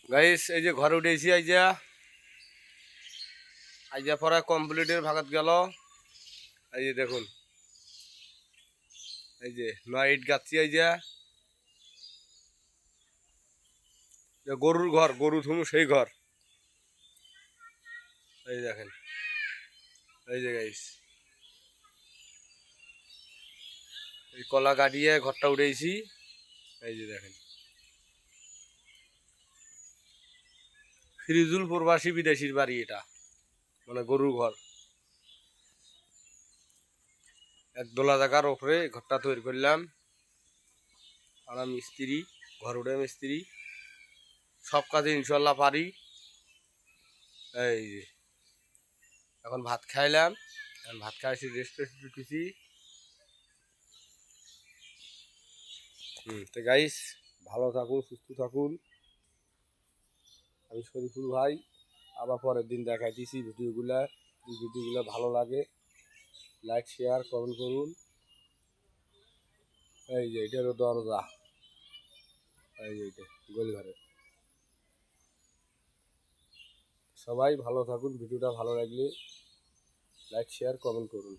Guys এই যে ঘরে উঠেছি আইজা পরে কমপ্লিটের ভাগাত গেল। এই যে দেখুন, এই যে নয় ইট গাচ্ছি। গরুর ঘর, গরু থুমু সেই ঘর। এই দেখেন, এই যে গাইস এই কলা কাটিয়ে ঘরটা উঠেছি। এই যে দেখেন, ফিরিজুল প্রবাসী বিদেশির বাড়ি এটা, মানে গরুর ঘর। একদোলা জায়গার ওপরে ঘরটা তৈরি করলাম। আর মিস্ত্রি, ঘর উঠে মিস্ত্রি, সব কাজে ইনশাল্লাহ পারি। এই যে এখন ভাত খাইলাম, এখন ভাত খাইছি, রেস্ট দিতেছি। তো গাইস, ভালো থাকুন, সুস্থ থাকুন। আমি শরীফুল ভাই, আবার পরের দিন দেখাইতেছি ভিডিওগুলা। ভিডিওগুলো ভালো লাগে লাইক শেয়ার কমেন্ট করুন। এই যে এটা হলো দরজা, এই যে এটা গোলঘরে। সবাই ভালো থাকুন, ভিডিওটা ভালো লাগলে লাইক শেয়ার কমেন্ট করুন।